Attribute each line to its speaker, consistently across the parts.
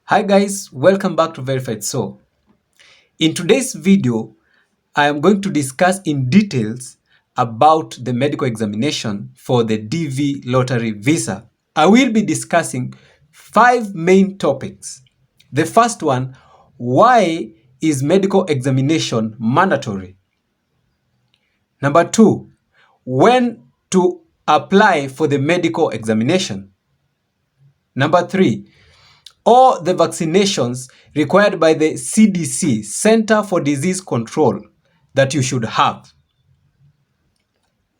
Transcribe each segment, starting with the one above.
Speaker 1: Hi guys, welcome back to Verified So. In today's video, I am going to discuss in details about the medical examination for the DV lottery visa. I will be discussing 5 main topics. The first one, why is medical examination mandatory? Number 2, when to apply for the medical examination. Number 3, or the vaccinations required by the CDC, Center for Disease Control, that you should have.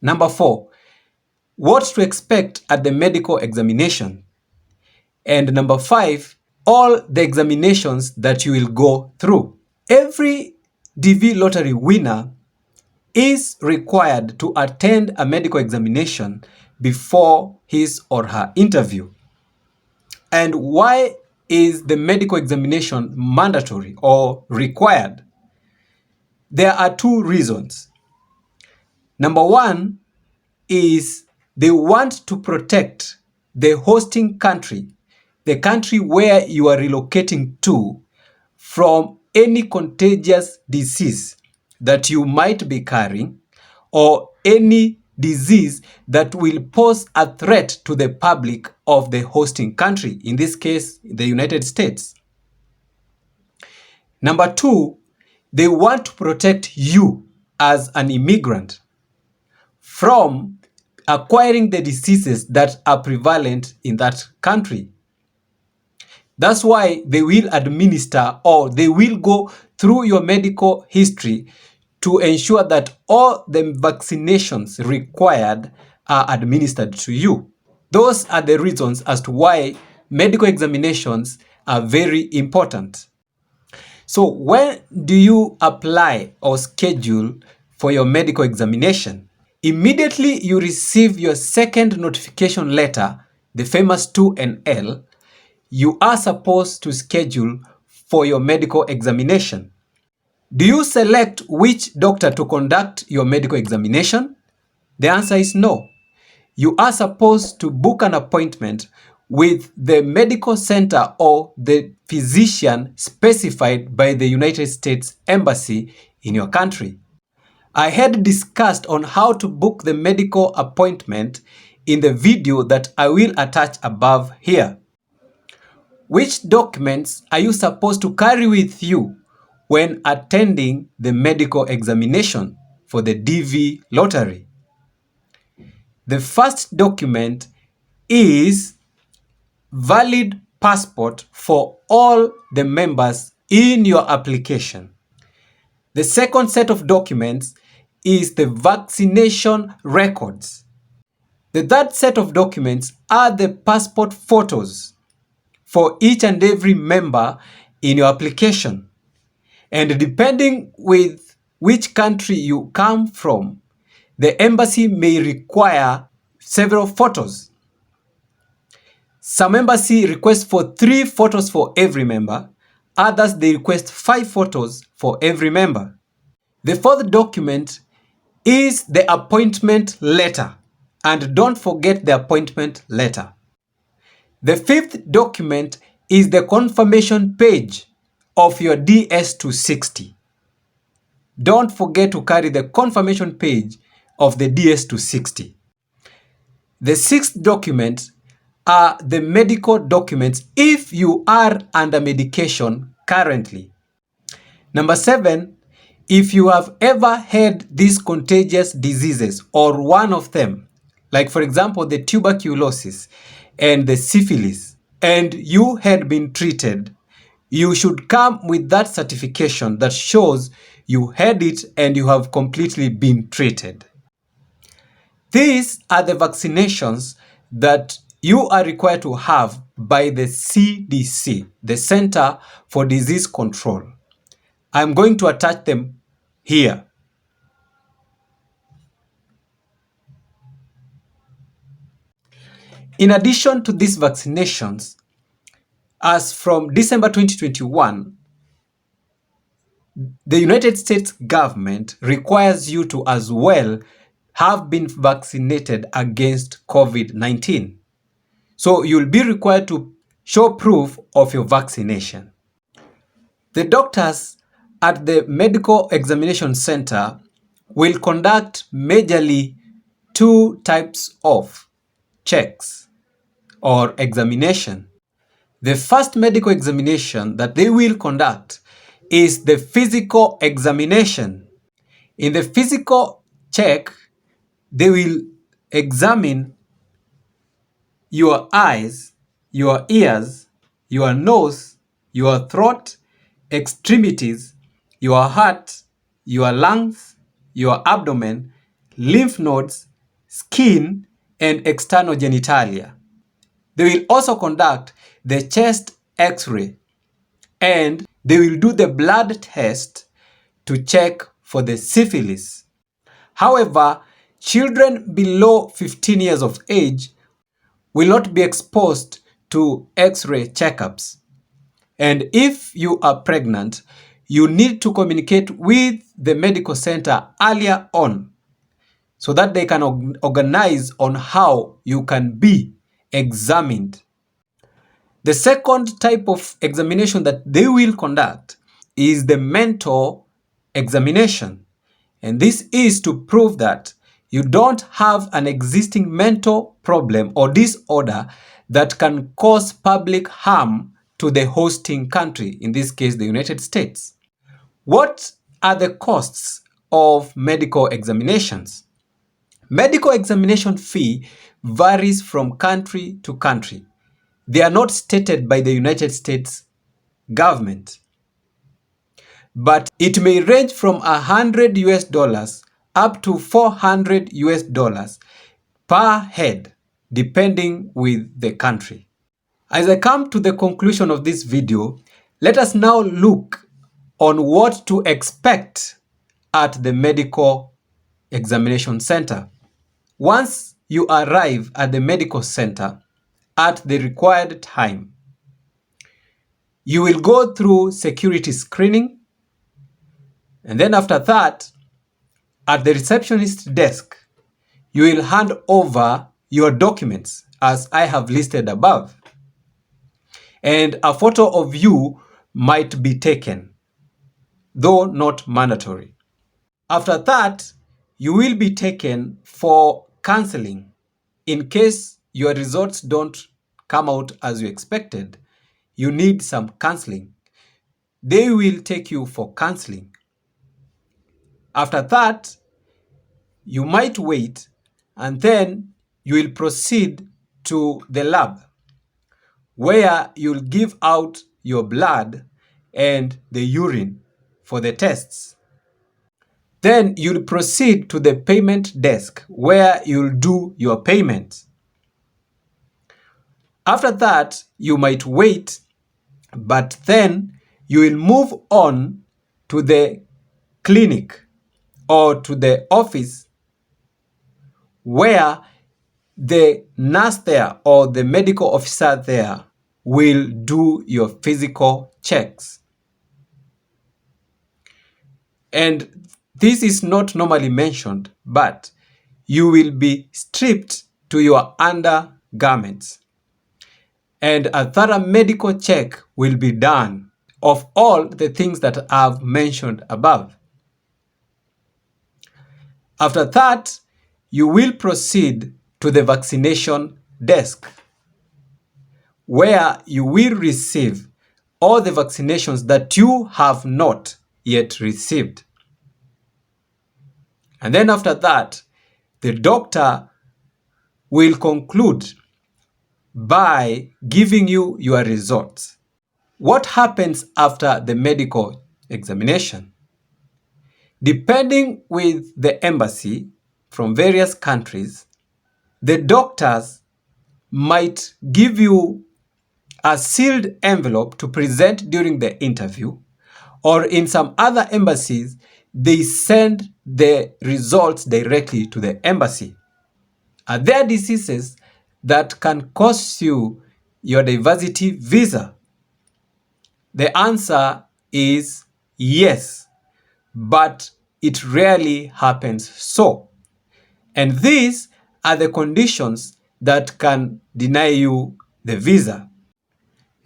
Speaker 1: Number 4, what to expect at the medical examination. And number 5, all the examinations that you will go through. Every DV lottery winner is required to attend a medical examination before his or her interview. And why is the medical examination mandatory or required? There are 2 reasons. Number 1 is they want to protect the hosting country, the country where you are relocating to, from any contagious disease that you might be carrying or any disease that will pose a threat to the public of the hosting country, in this case, the United States. Number 2, they want to protect you as an immigrant from acquiring the diseases that are prevalent in that country. That's why they will administer or they will go through your medical history to ensure that all the vaccinations required are administered to you. Those are the reasons as to why medical examinations are very important. So when do you apply or schedule for your medical examination? Immediately you receive your second notification letter, the famous 2NL, you are supposed to schedule for your medical examination. Do you select which doctor to conduct your medical examination? The answer is no. You are supposed to book an appointment with the medical center or the physician specified by the United States Embassy in your country. I had discussed on how to book the medical appointment in the video that I will attach above here. Which documents are you supposed to carry with you when attending the medical examination for the DV lottery? The first document is valid passport for all the members in your application. The second set of documents is the vaccination records. The third set of documents are the passport photos for each and every member in your application. And depending with which country you come from, the embassy may require several photos. Some embassy requests for 3 photos for every member. Others, they request 5 photos for every member. The fourth document is the appointment letter. And don't forget the appointment letter. The fifth document is the confirmation page of your DS-260. Don't forget to carry the confirmation page of the DS-260. The sixth document are the medical documents if you are under medication currently. Number 7, if you have ever had these contagious diseases or one of them, like for example the tuberculosis and the syphilis, and you had been treated, you should come with that certification that shows you had it and you have completely been treated. These are the vaccinations that you are required to have by the CDC, the Center for Disease Control. I'm going to attach them here. In addition to these vaccinations, as from December 2021, the United States government requires you to as well have been vaccinated against COVID-19. So you'll be required to show proof of your vaccination. The doctors at the medical examination center will conduct majorly two types of checks or examination. The first medical examination that they will conduct is the physical examination. In the physical check, they will examine your eyes, your ears, your nose, your throat, extremities, your heart, your lungs, your abdomen, lymph nodes, skin, and external genitalia. They will also conduct the chest X-ray, and they will do the blood test to check for the syphilis. However, children below 15 years of age will not be exposed to X-ray checkups. And if you are pregnant, you need to communicate with the medical center earlier on so that they can organize on how you can be examined. The second type of examination that they will conduct is the mental examination. And this is to prove that you don't have an existing mental problem or disorder that can cause public harm to the hosting country, in this case, the United States. What are the costs of medical examinations? Medical examination fee varies from country to country. They are not stated by the United States government, but it may range from $100 up to $400 per head, depending with the country. As I come to the conclusion of this video, let us now look on what to expect at the medical examination center. Once you arrive at the medical center at the required time, you will go through security screening, and then after that, at the receptionist desk, you will hand over your documents as I have listed above. And a photo of you might be taken, though not mandatory. After that, you will be taken for counseling in case your results don't come out as you expected. You need some counseling. They will take you for counseling. After that, you might wait, and then you will proceed to the lab where you'll give out your blood and the urine for the tests. Then you'll proceed to the payment desk where you'll do your payment. After that, you might wait, but then you will move on to the clinic or to the office where the nurse there or the medical officer there will do your physical checks. And this is not normally mentioned, but you will be stripped to your undergarments, and a thorough medical check will be done of all the things that I've mentioned above. After that, you will proceed to the vaccination desk, where you will receive all the vaccinations that you have not yet received. And then after that, the doctor will conclude by giving you your results. What happens after the medical examination? Depending with the embassy from various countries, the doctors might give you a sealed envelope to present during the interview, or in some other embassies, they send the results directly to the embassy. Are there diseases that can cost you your diversity visa? The answer is yes, but it rarely happens so. And these are the conditions that can deny you the visa.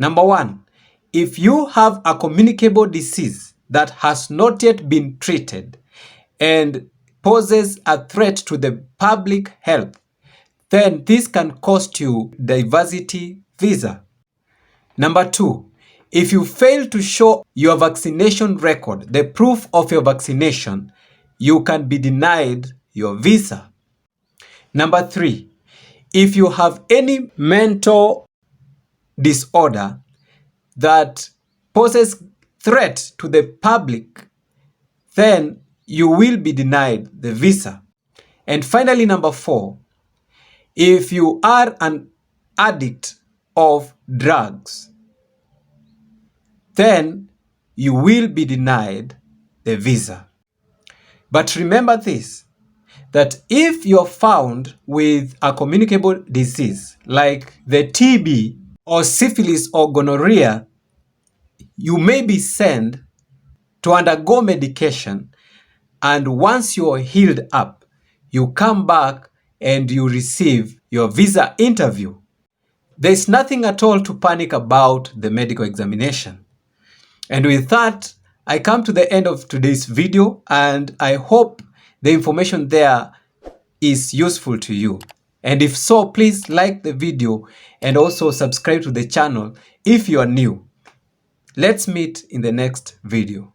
Speaker 1: Number 1, if you have a communicable disease that has not yet been treated and poses a threat to the public health, then this can cost you diversity visa. Number 2, if you fail to show your vaccination record, the proof of your vaccination, you can be denied your visa. Number 3, if you have any mental disorder that poses threat to the public, then you will be denied the visa. And finally, number 4, if you are an addict of drugs, then you will be denied the visa. But remember this, that if you're found with a communicable disease like the TB or syphilis or gonorrhea, you may be sent to undergo medication, and once you're healed up, you come back and you receive your visa interview. There's nothing at all to panic about the medical examination. And with that, I come to the end of today's video, and I hope the information there is useful to you. And if so, please like the video and also subscribe to the channel if you are new. Let's meet in the next video.